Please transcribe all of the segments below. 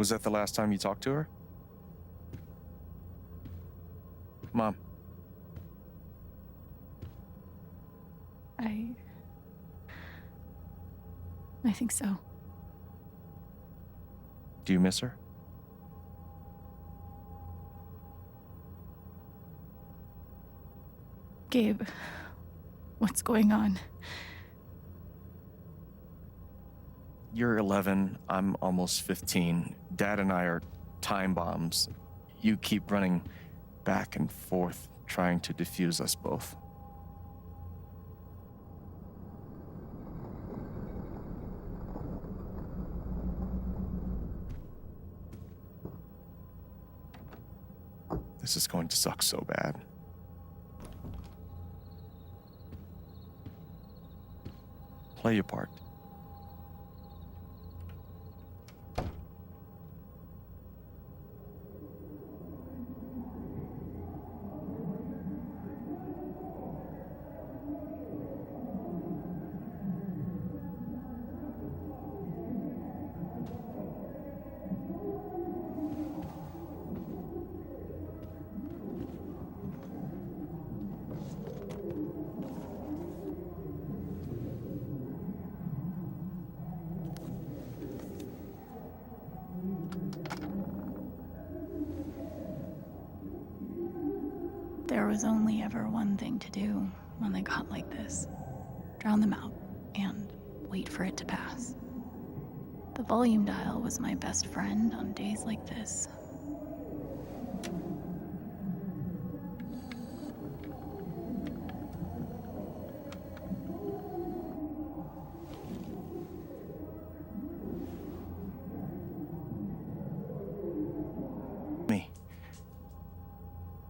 Was that the last time you talked to her? Mom. I think so. Do you miss her? Gabe, what's going on? You're 11, I'm almost 15. Dad and I are time bombs. You keep running back and forth, trying to defuse us both. This is going to suck so bad. Play your part. There was only ever one thing to do when they got like this. Drown them out and wait for it to pass. The volume dial was my best friend on days like this.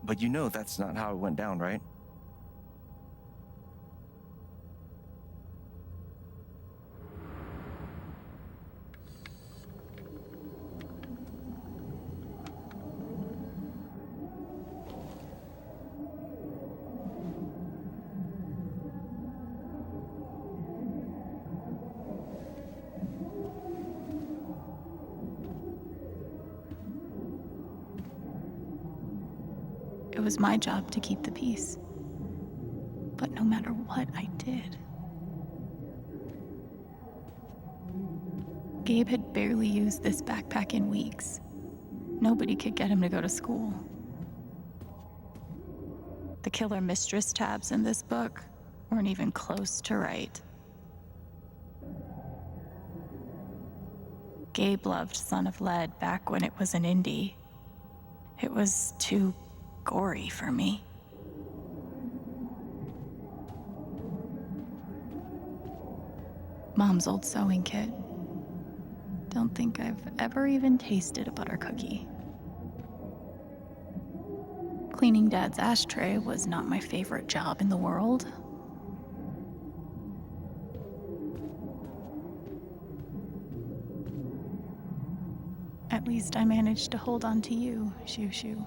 But you know that's not how it went down, right? It was my job to keep the peace. But no matter what I did, Gabe had barely used this backpack in weeks. Nobody could get him to go to school. The killer mistress tabs in this book weren't even close to right. Gabe loved Son of Lead back when it was an indie. It was too gory for me. Mom's old sewing kit. Don't think I've ever even tasted a butter cookie. Cleaning Dad's ashtray was not my favorite job in the world. At least I managed to hold on to you, Shoo Shoo.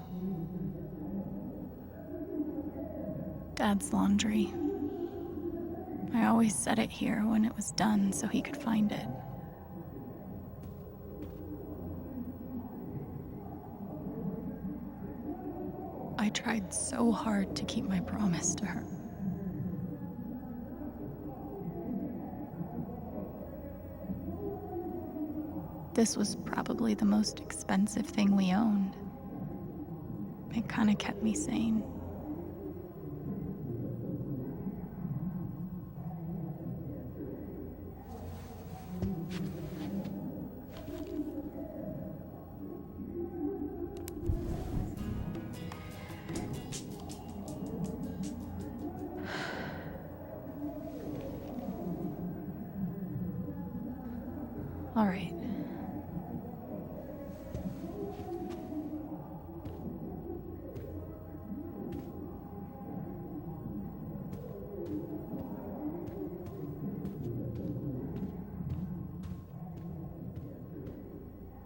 Dad's laundry. I always set it here when it was done so he could find it. I tried so hard to keep my promise to her. This was probably the most expensive thing we owned. It kind of kept me sane. All right.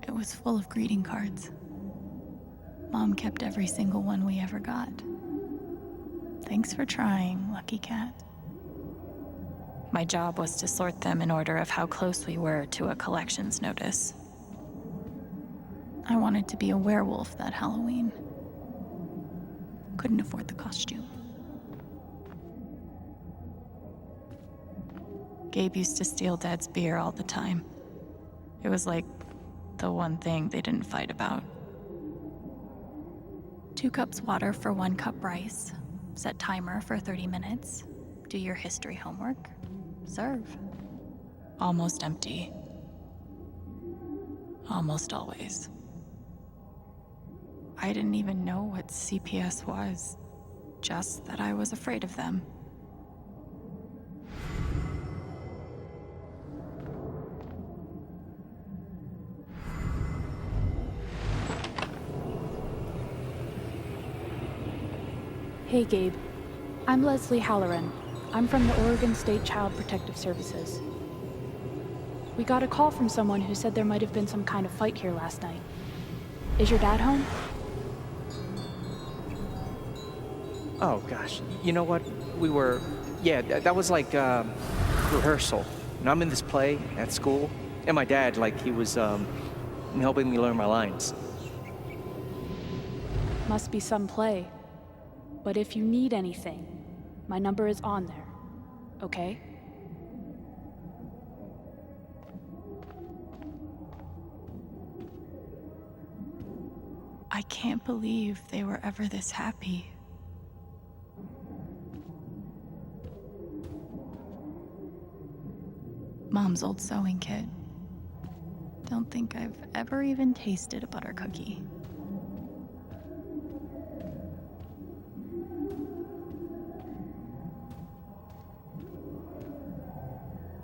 It was full of greeting cards. Mom kept every single one we ever got. Thanks for trying, Lucky Cat. My job was to sort them in order of how close we were to a collections notice. I wanted to be a werewolf that Halloween. Couldn't afford the costume. Gabe used to steal Dad's beer all the time. It was like the one thing they didn't fight about. 2 cups water for 1 cup rice. Set timer for 30 minutes. Do your history homework. Serve. Almost empty. Almost always. I didn't even know what CPS was, just that I was afraid of them. Hey Gabe, I'm Leslie Halloran. I'm from the Oregon State Child Protective Services. We got a call from someone who said there might have been some kind of fight here last night. Is your dad home? Oh gosh, you know what? That was like rehearsal. And I'm in this play at school, and my dad, he was helping me learn my lines. Must be some play. But if you need anything, my number is on there, okay? I can't believe they were ever this happy. Mom's old sewing kit. Don't think I've ever even tasted a butter cookie.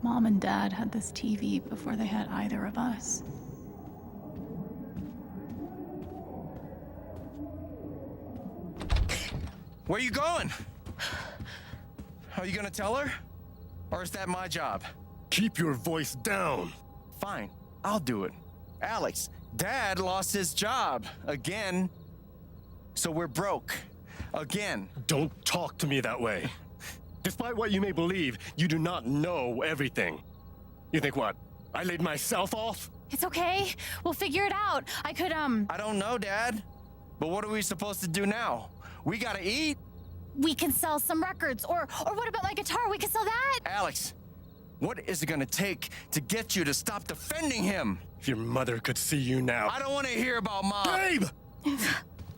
Mom and Dad had this TV before they had either of us. Where you going? Are you gonna tell her? Or is that my job? Keep your voice down. Fine, I'll do it. Alex, Dad lost his job again. So we're broke. Again. Don't talk to me that way. Despite what you may believe, you do not know everything. You think what? I laid myself off? It's okay. We'll figure it out. I don't know, Dad. But what are we supposed to do now? We gotta eat. we can sell some records. Or what about my guitar? We can sell that. Alex, what is it gonna take to get you to stop defending him? If your mother could see you now. I don't want to hear about Mom. Babe!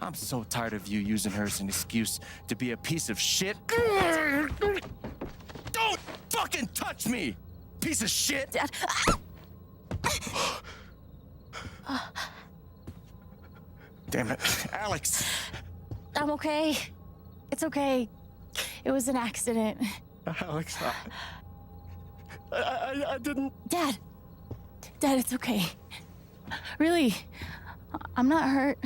I'm so tired of you using her as an excuse to be a piece of shit. Don't fucking touch me, piece of shit. Dad. Damn it, Alex. I'm okay. It's okay. It was an accident. Alex, I didn't. Dad, it's okay. Really, I'm not hurt.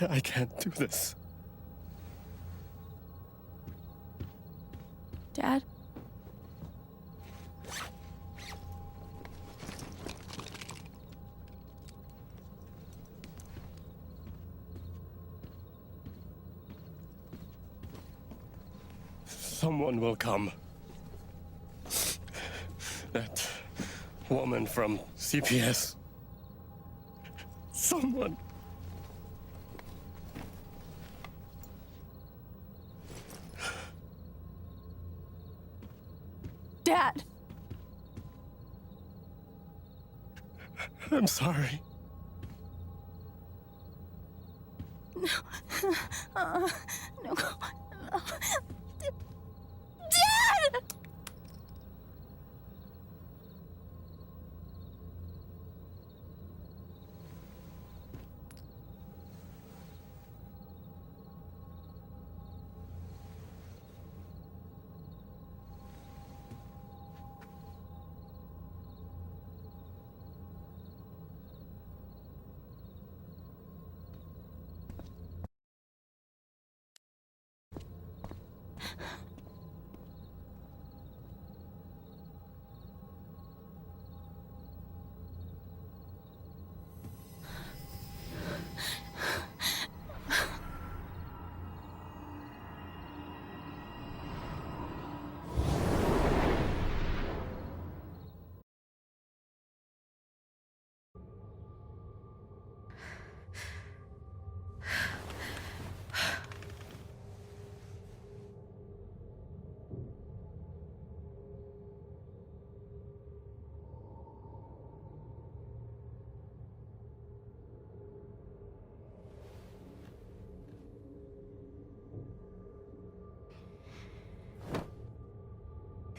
I can't do this. Dad? Someone will come. That woman from CPS. Someone. Dad! I'm sorry. No.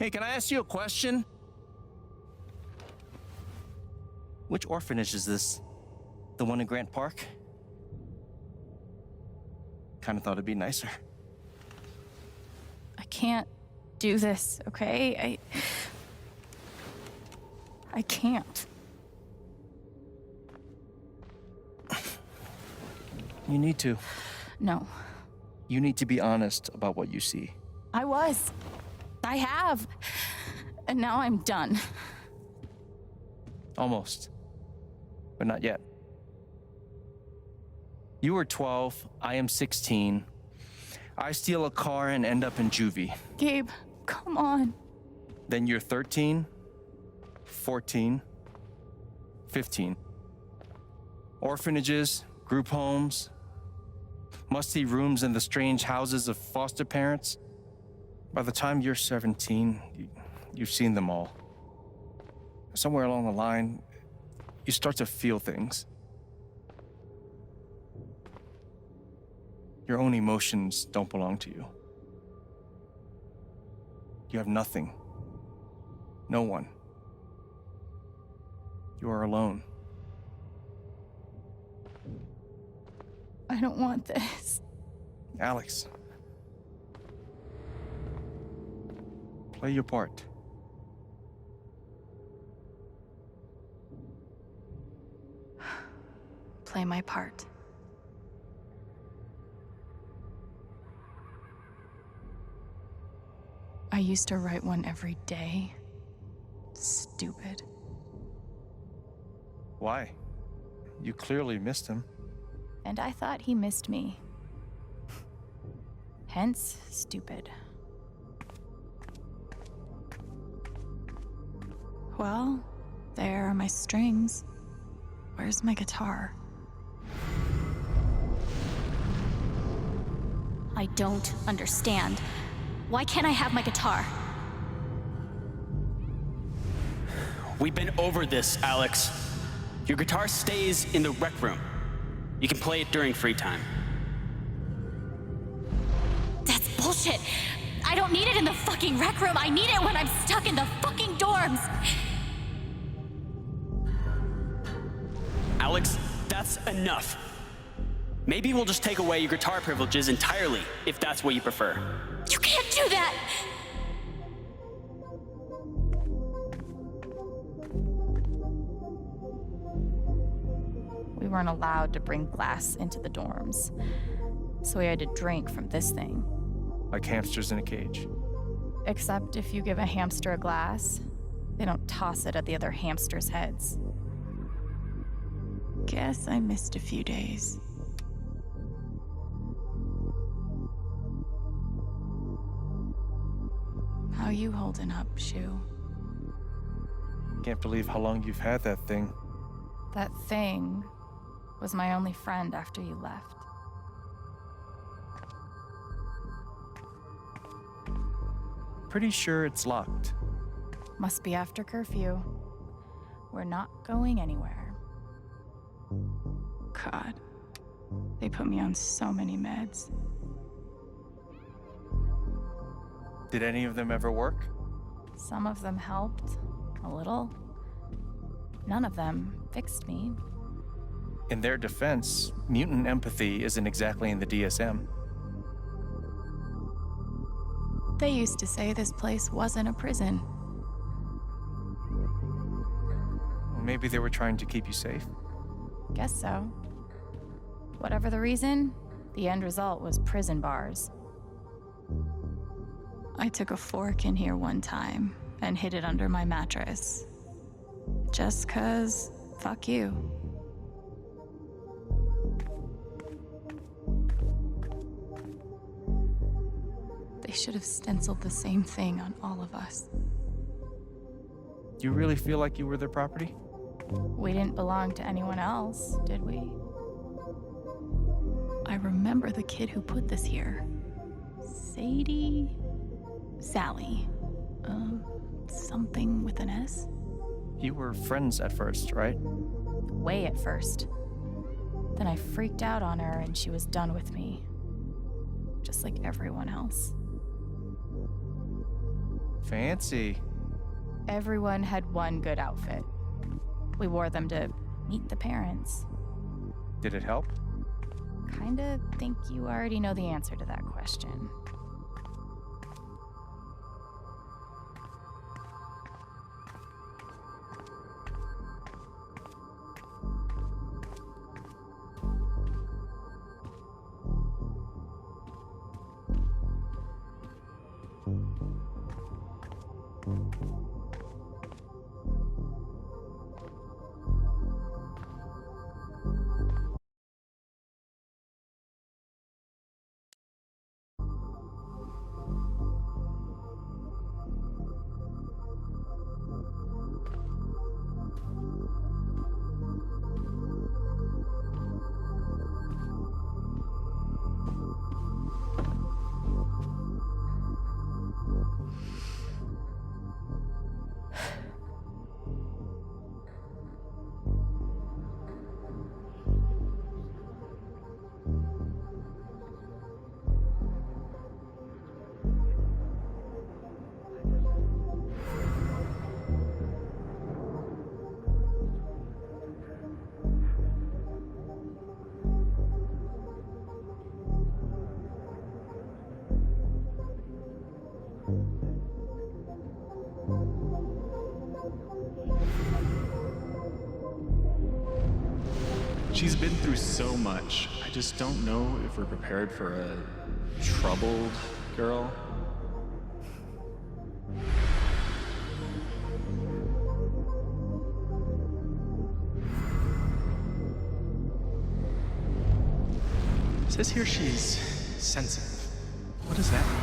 Hey, can I ask you a question? Which orphanage is this? The one in Grant Park? Kind of thought it'd be nicer. I can't do this, okay? I can't. You need to. No. You need to be honest about what you see. I was. I have. And now I'm done. Almost. But not yet. You were 12, I am 16. I steal a car and end up in juvie. Gabe, come on. Then you're 13, 14, 15. Orphanages, group homes, musty rooms in the strange houses of foster parents. By the time you're 17, you've seen them all. Somewhere along the line, you start to feel things. Your own emotions don't belong to you. You have nothing. No one. You are alone. I don't want this. Alex. Play your part. Play my part. I used to write one every day. Stupid. Why? You clearly missed him. And I thought he missed me. Hence, stupid. Well, there are my strings. Where's my guitar? I don't understand. Why can't I have my guitar? We've been over this, Alex. Your guitar stays in the rec room. You can play it during free time. That's bullshit. I don't need it in the fucking rec room. I need it when I'm stuck in the fucking dorms. Alex, that's enough. Maybe we'll just take away your guitar privileges entirely, if that's what you prefer. You can't do that! We weren't allowed to bring glass into the dorms, so we had to drink from this thing. Like hamsters in a cage. Except if you give a hamster a glass, they don't toss it at the other hamsters' heads. Guess I missed a few days. How you holding up, Shu? Can't believe how long you've had that thing. That thing was my only friend after you left. Pretty sure it's locked. Must be after curfew. We're not going anywhere. God, they put me on so many meds. Did any of them ever work? Some of them helped, a little. None of them fixed me. In their defense, mutant empathy isn't exactly in the DSM. They used to say this place wasn't a prison. Well, maybe they were trying to keep you safe. Guess so. Whatever the reason, the end result was prison bars. I took a fork in here one time and hid it under my mattress. Just 'cause, fuck you. They should have stenciled the same thing on all of us. You really feel like you were their property? We didn't belong to anyone else, did we? I remember the kid who put this here. Sadie? Sally. Something with an S? You were friends at first, right? Way at first. Then I freaked out on her and she was done with me. Just like everyone else. Fancy. Everyone had one good outfit. We wore them to meet the parents. Did it help? Kinda think you already know the answer to that question. She's been through so much. I just don't know if we're prepared for a troubled girl. It says here she's sensitive. What does that mean?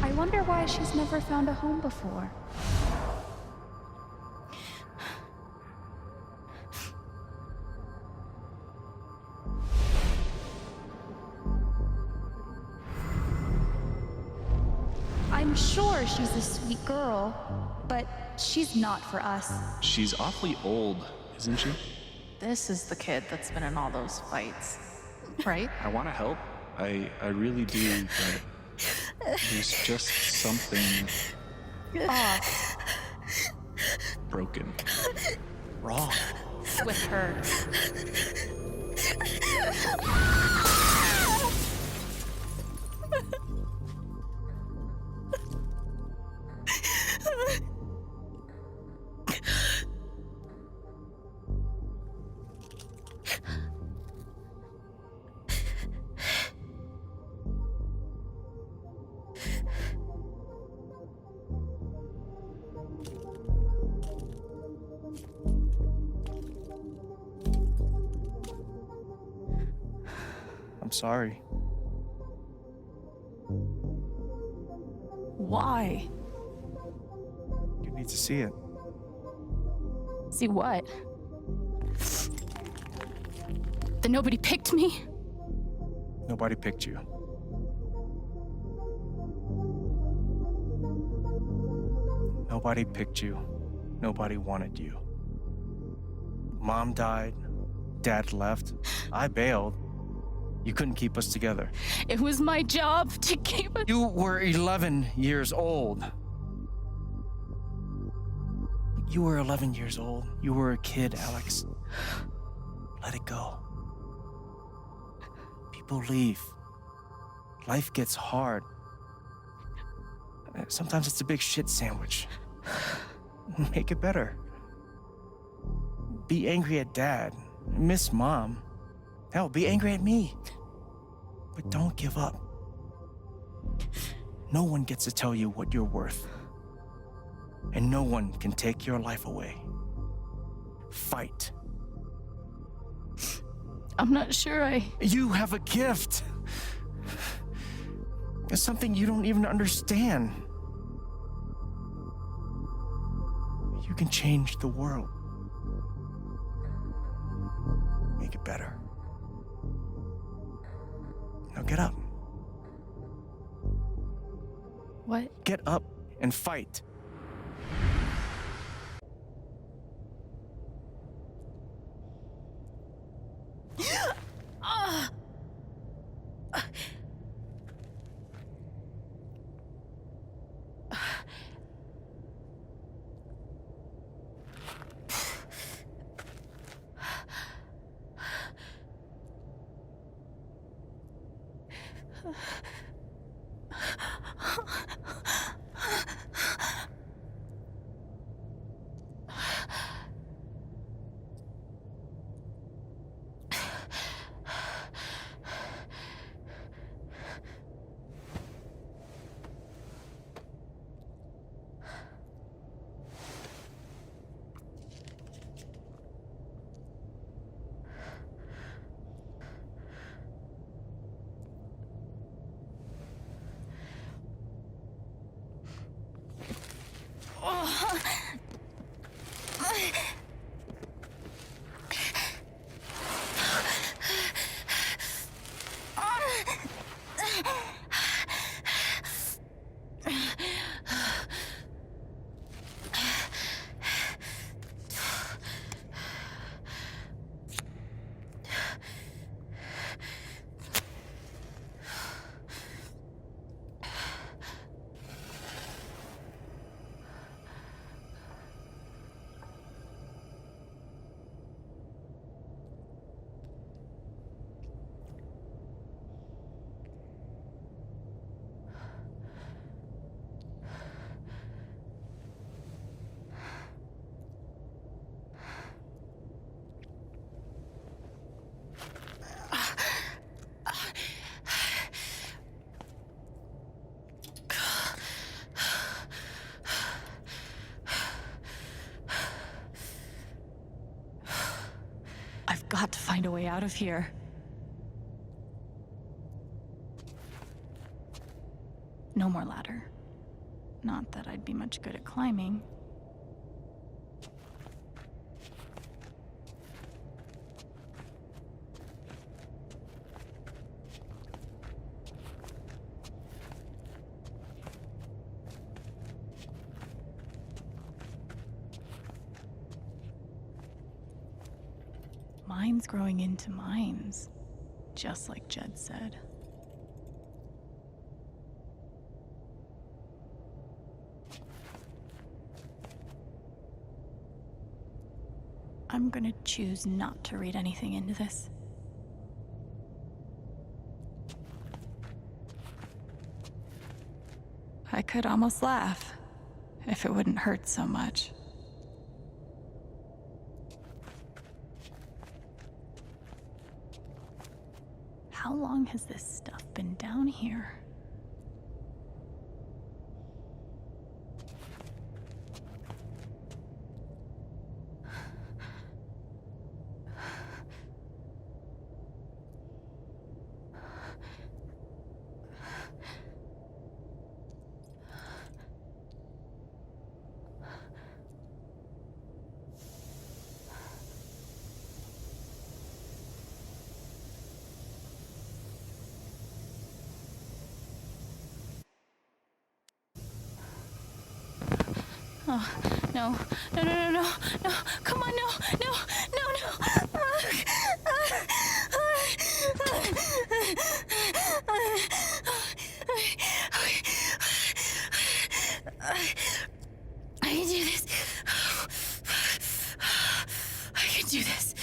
I wonder why she's never found a home before. I'm sure she's a sweet girl, but she's not for us. She's awfully old, isn't she? This is the kid that's been in all those fights, right? I want to help. I really do, but there's just something Off broken. Wrong. with her. I'm sorry. Why? You need to see it. See what? That nobody picked me? Nobody picked you. Nobody picked you. Nobody wanted you. Mom died. Dad left. I bailed. You couldn't keep us together. It was my job to keep it. You were 11 years old. You were 11 years old. You were a kid, Alex. Let it go. People leave. Life gets hard. Sometimes it's a big shit sandwich. Make it better. Be angry at Dad. Miss Mom. Hell, be angry at me. But don't give up. No one gets to tell you what you're worth. And no one can take your life away. Fight. I'm not sure You have a gift. It's something you don't even understand. You can change the world. Make it better. Now get up. What? Get up and fight. I've got to find a way out of here. No more ladder. Not that I'd be much good at climbing. Mines growing into mines, just like Jed said. I'm gonna choose not to read anything into this. I could almost laugh, if it wouldn't hurt so much. How long has this stuff been down here? Oh, no, no, no, no, no, no, come on, no, no, no, no. I can do this. I can do this.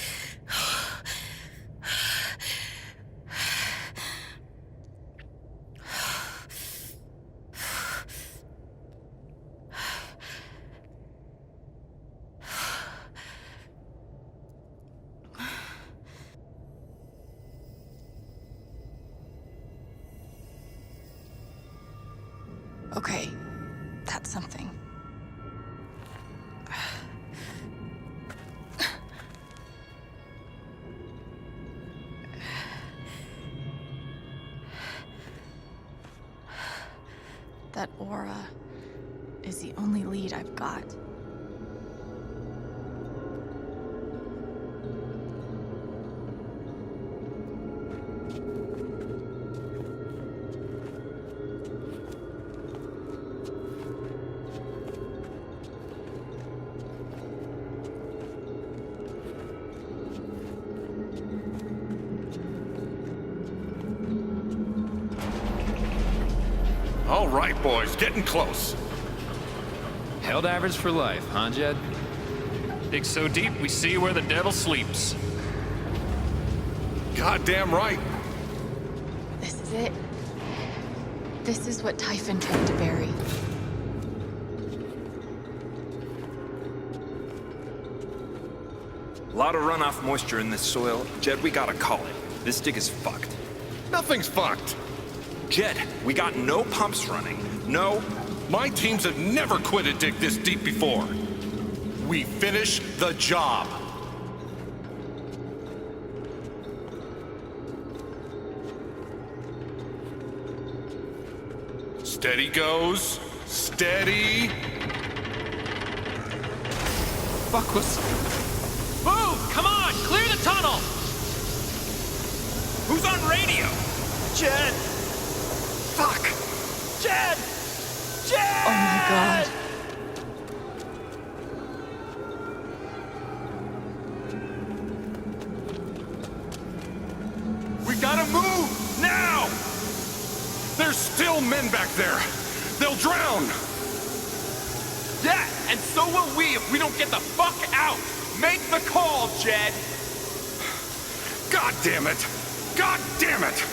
Okay, that's something. That aura is the only lead I've got. All right, boys, getting close. Helldivers for life, huh, Jed? Dig so deep, we see where the devil sleeps. Goddamn right. This is it. This is what Typhon tried to bury. A lot of runoff moisture in this soil. Jed, we gotta call it. This dig is fucked. Nothing's fucked. Jed, we got no pumps running. No. My teams have never quit a dig this deep before. We finish the job. Steady goes. Steady. Fuck was... Move! Come on! Clear the tunnel! Who's on radio? Jed! Fuck! Jed! Jed! Oh my god. We gotta move! Now! There's still men back there! They'll drown! Yeah, and so will we if we don't get the fuck out! Make the call, Jed! God damn it! God damn it!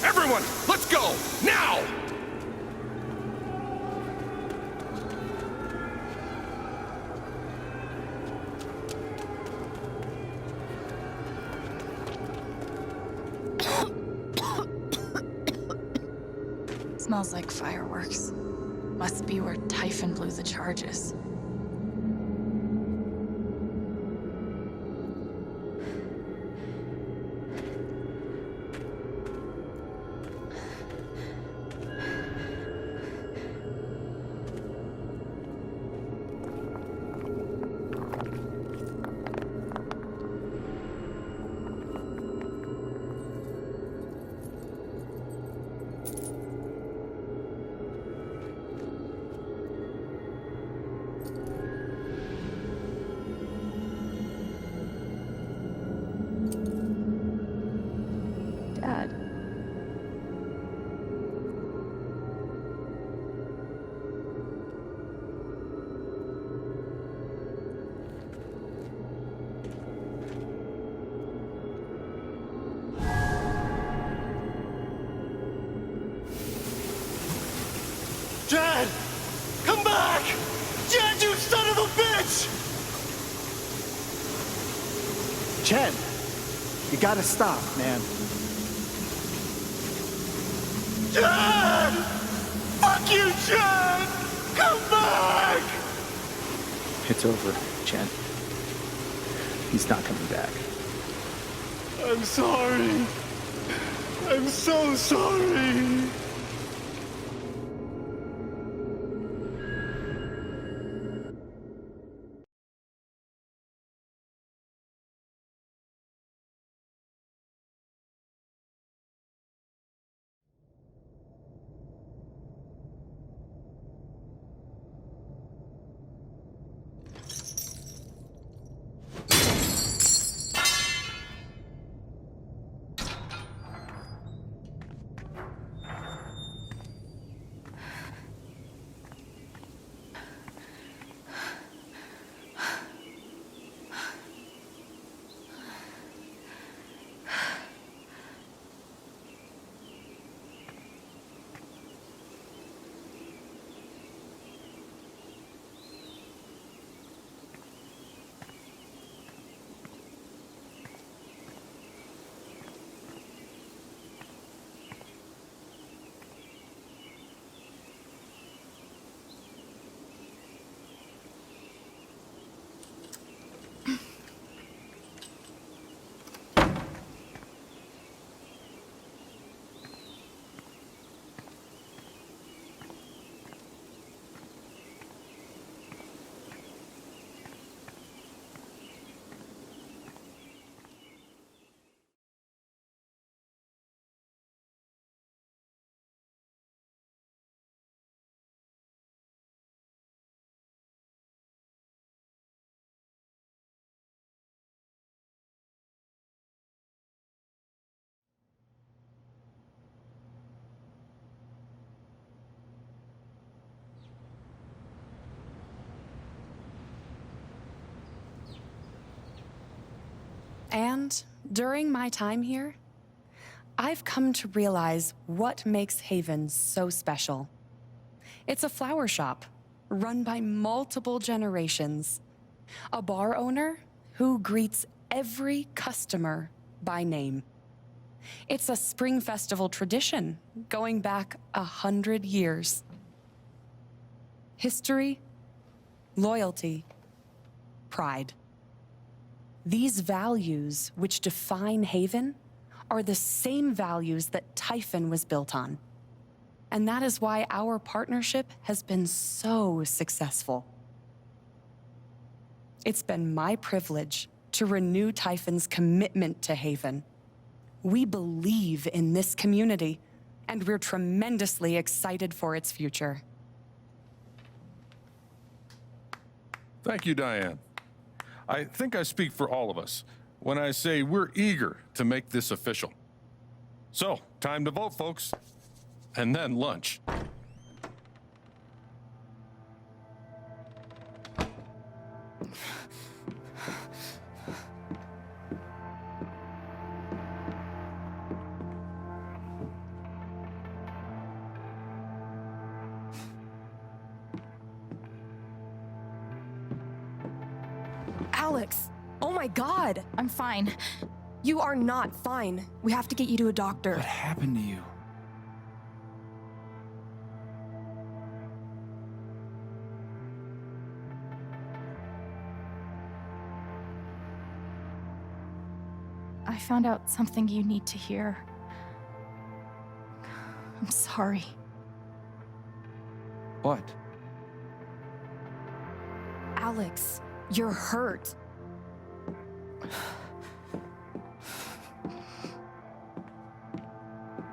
Everyone, let's go! Now! Smells like fireworks. Must be where Typhon blew the charges. Dad. Jed! Come back! Jed, you son of a bitch! Jed, you gotta stop, man. Jed! Fuck you, Jed! Come back! It's over, Jed. He's not coming back. I'm sorry. I'm so sorry. And during my time here, I've come to realize what makes Haven so special. It's a flower shop, run by multiple generations. A bar owner who greets every customer by name. It's a spring festival tradition going back 100 years. History, loyalty, pride. These values which define Haven are the same values that Typhon was built on. And that is why our partnership has been so successful. It's been my privilege to renew Typhon's commitment to Haven. We believe in this community, and we're tremendously excited for its future. Thank you, Diane. I think I speak for all of us when I say we're eager to make this official. So, time to vote, folks. And then lunch. Alex! Oh my God! I'm fine. You are not fine. We have to get you to a doctor. What happened to you? I found out something you need to hear. I'm sorry. What? Alex, you're hurt.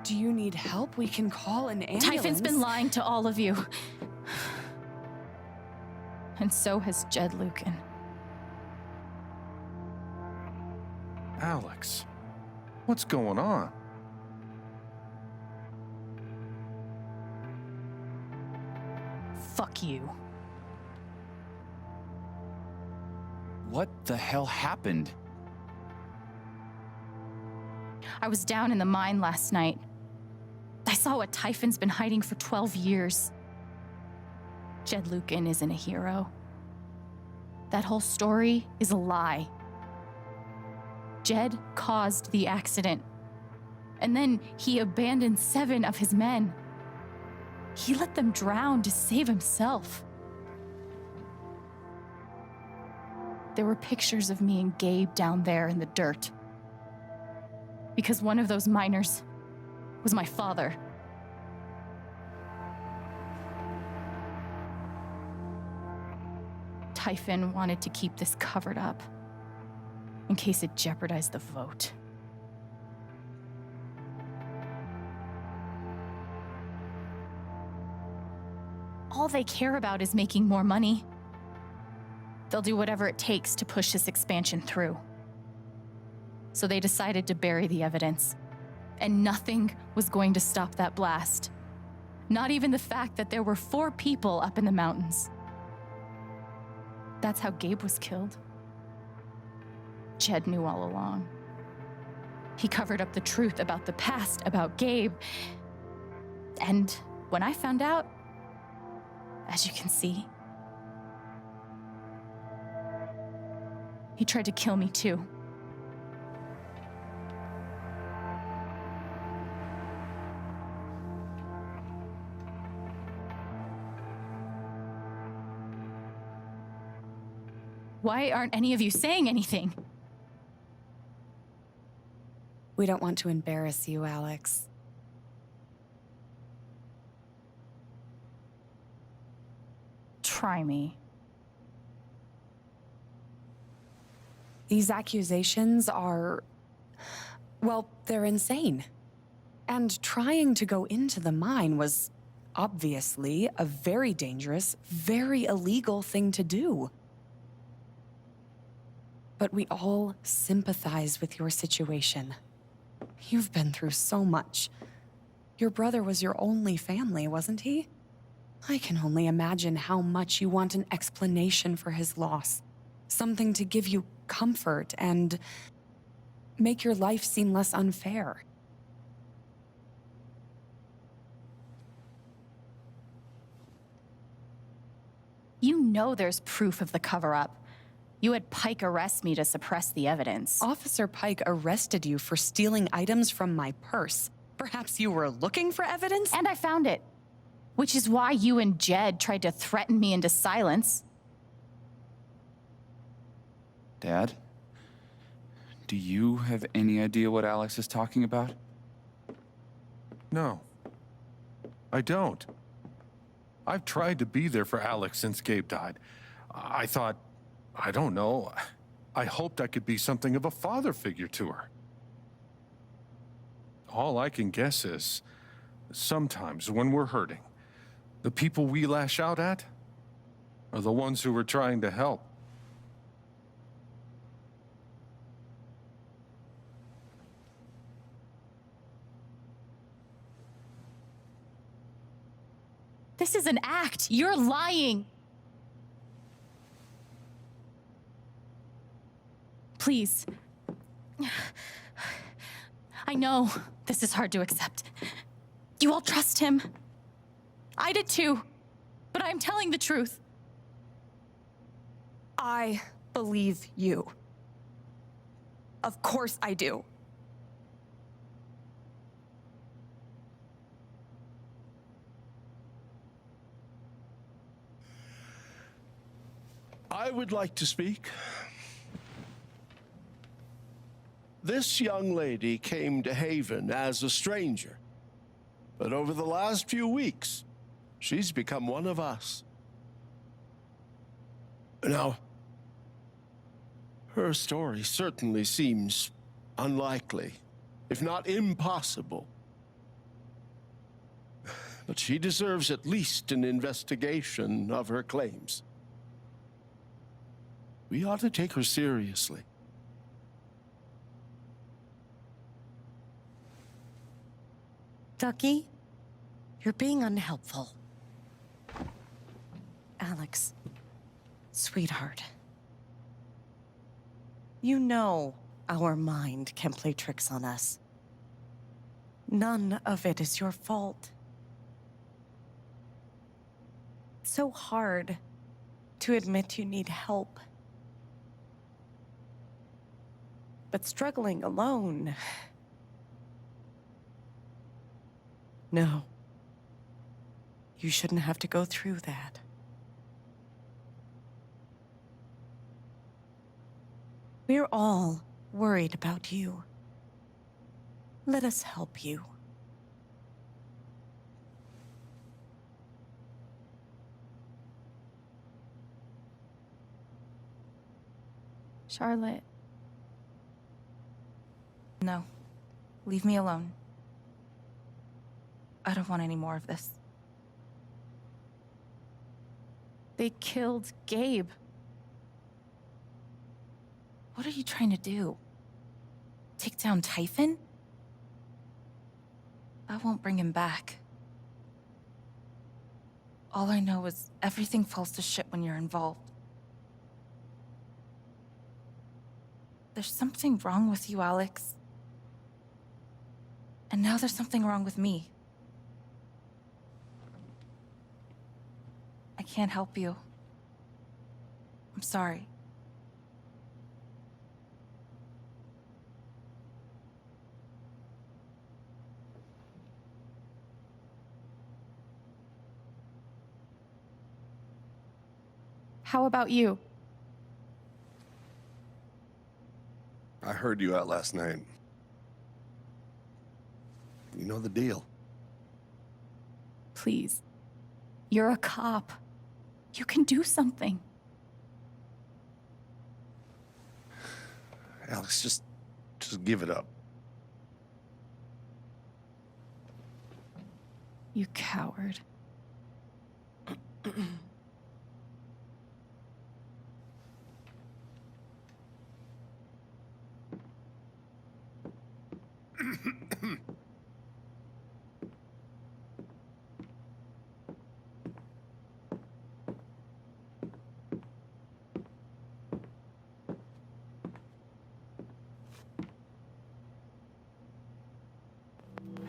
Do you need help? We can call an ambulance. Typhon's been lying to all of you. And so has Jed Lucan. Alex, what's going on? Fuck you. What the hell happened? I was down in the mine last night. I saw what Typhon's been hiding for 12 years. Jed Lucan isn't a hero. That whole story is a lie. Jed caused the accident. And then he abandoned 7 of his men. He let them drown to save himself. There were pictures of me and Gabe down there in the dirt. Because one of those miners was my father. Typhon wanted to keep this covered up in case it jeopardized the vote. All they care about is making more money. They'll do whatever it takes to push this expansion through. So they decided to bury the evidence. And nothing was going to stop that blast. Not even the fact that there were 4 people up in the mountains. That's how Gabe was killed. Jed knew all along. He covered up the truth about the past, about Gabe. And when I found out, as you can see, he tried to kill me too. Why aren't any of you saying anything? We don't want to embarrass you, Alex. Try me. These accusations are, well, they're insane. And trying to go into the mine was obviously a very dangerous, very illegal thing to do. But we all sympathize with your situation. You've been through so much. Your brother was your only family, wasn't he? I can only imagine how much you want an explanation for his loss. Something to give you comfort and make your life seem less unfair. You know there's proof of the cover-up. You had Pike arrest me to suppress the evidence. Officer Pike arrested you for stealing items from my purse. Perhaps you were looking for evidence? And I found it. Which is why you and Jed tried to threaten me into silence. Dad? Do you have any idea what Alex is talking about? No, I don't. I've tried to be there for Alex since Gabe died. I thought, I don't know, I hoped I could be something of a father figure to her. All I can guess is, sometimes when we're hurting, the people we lash out at are the ones who we're trying to help. This is an act. You're lying. Please. I know this is hard to accept. You all trust him. I did too. But I'm telling the truth. I believe you. Of course I do. I would like to speak. This young lady came to Haven as a stranger, but over the last few weeks, she's become one of us. Now, her story certainly seems unlikely, if not impossible. But she deserves at least an investigation of her claims. We ought to take her seriously. Ducky, you're being unhelpful. Alex, sweetheart. You know our mind can play tricks on us. None of it is your fault. It's so hard to admit you need help. But struggling alone... No. You shouldn't have to go through that. We're all worried about you. Let us help you. Charlotte. No. Leave me alone. I don't want any more of this. They killed Gabe. What are you trying to do? Take down Typhon? I won't bring him back. All I know is everything falls to shit when you're involved. There's something wrong with you, Alex. And now there's something wrong with me. I can't help you. I'm sorry. How about you? I heard you out last night. You know the deal. Please. You're a cop. You can do something. Alex, just give it up. You coward.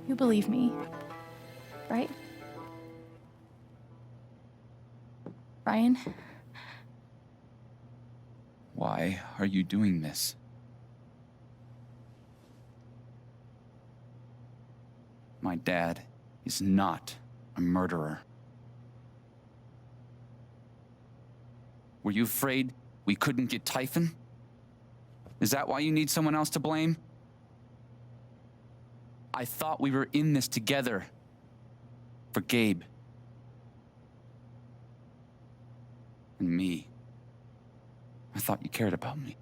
You believe me, right? Ryan? Why are you doing this? My dad is not a murderer. Were you afraid we couldn't get Typhon? Is that why you need someone else to blame? I thought we were in this together. For Gabe. And me. I thought you cared about me.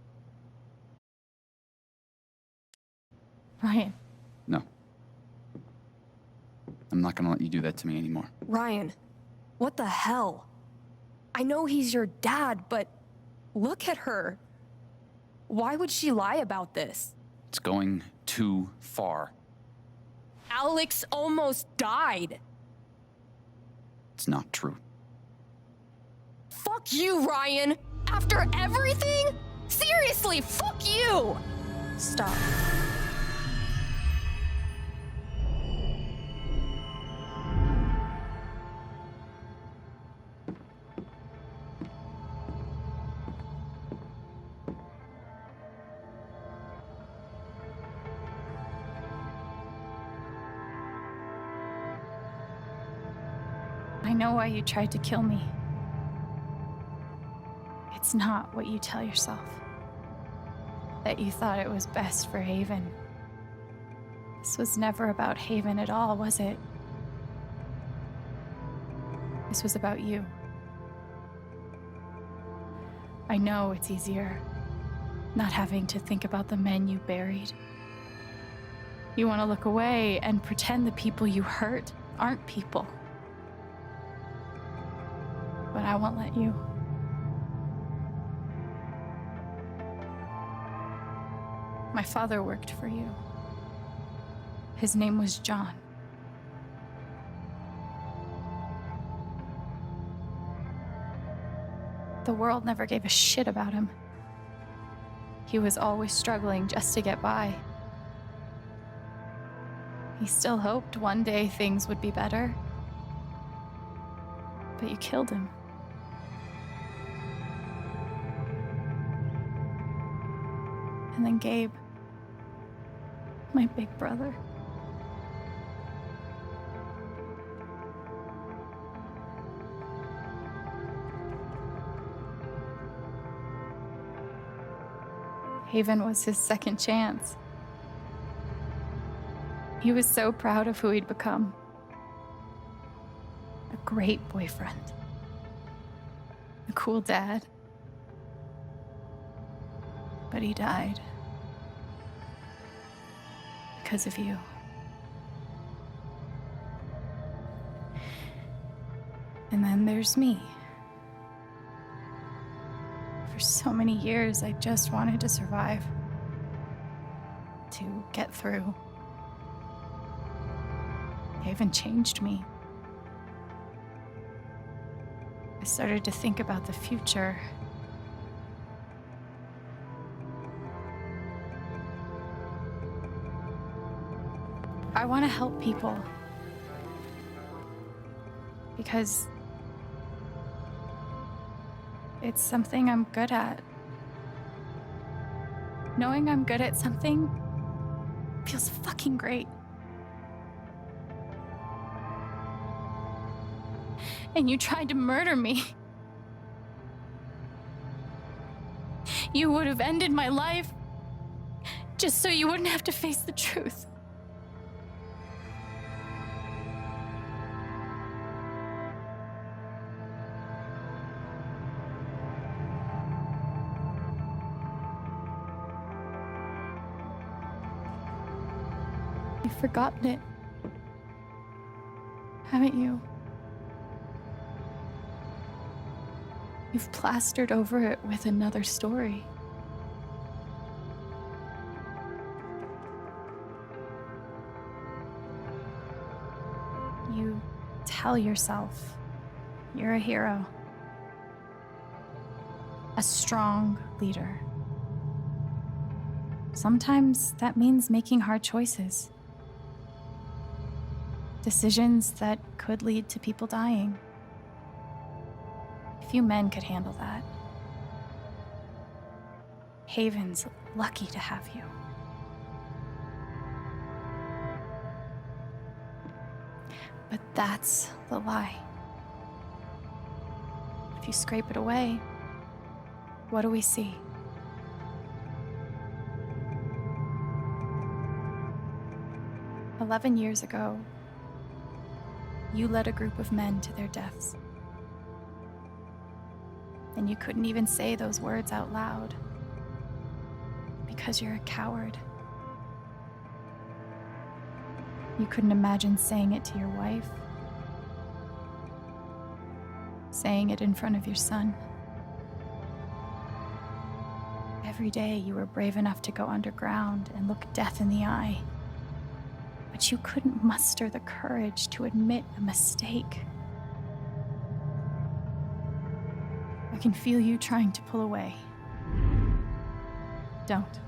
Ryan. No. I'm not gonna let you do that to me anymore. Ryan, what the hell? I know he's your dad, but look at her. Why would she lie about this? It's going too far. Alex almost died. It's not true. Fuck you, Ryan! After everything? Seriously, fuck you! Stop. I know why you tried to kill me. It's not what you tell yourself. That you thought it was best for Haven. This was never about Haven at all, was it? This was about you. I know it's easier not having to think about the men you buried. You want to look away and pretend the people you hurt aren't people. But I won't let you. My father worked for you. His name was John. The world never gave a shit about him. He was always struggling just to get by. He still hoped one day things would be better. But you killed him. And then Gabe, my big brother. Haven was his second chance. He was so proud of who he'd become. A great boyfriend. A cool dad. But he died. Because of you. And then there's me. For so many years, I just wanted to survive. To get through. Haven changed me. I started to think about the future. I want to help people. Because it's something I'm good at. Knowing I'm good at something feels fucking great. And you tried to murder me. You would have ended my life just so you wouldn't have to face the truth. You've forgotten it, haven't you? You've plastered over it with another story. You tell yourself you're a hero, a strong leader. Sometimes that means making hard choices. Decisions that could lead to people dying. Few men could handle that. Haven's lucky to have you. But that's the lie. If you scrape it away, what do we see? "11 years ago, you led a group of men to their deaths. And you couldn't even say those words out loud because you're a coward. You couldn't imagine saying it to your wife, saying it in front of your son. Every day you were brave enough to go underground and look death in the eye, but you couldn't muster the courage to admit a mistake. I can feel you trying to pull away. Don't.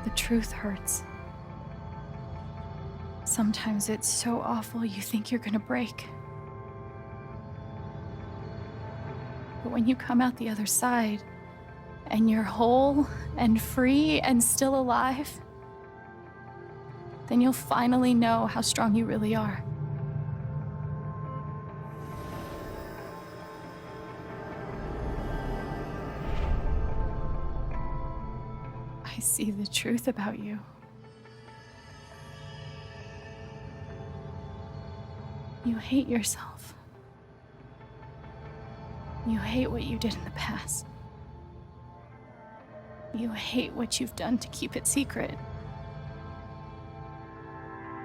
The truth hurts. Sometimes it's so awful you think you're gonna break. But when you come out the other side, and you're whole and free and still alive, then you'll finally know how strong you really are. I see the truth about you. You hate yourself. You hate what you did in the past. You hate what you've done to keep it secret.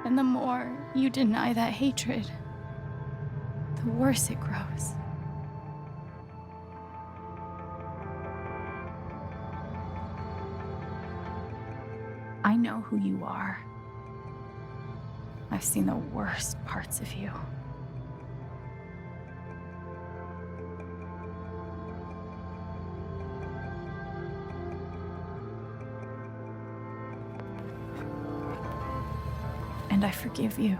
And the more you deny that hatred, the worse it grows. I know who you are. I've seen the worst parts of you. And I forgive you.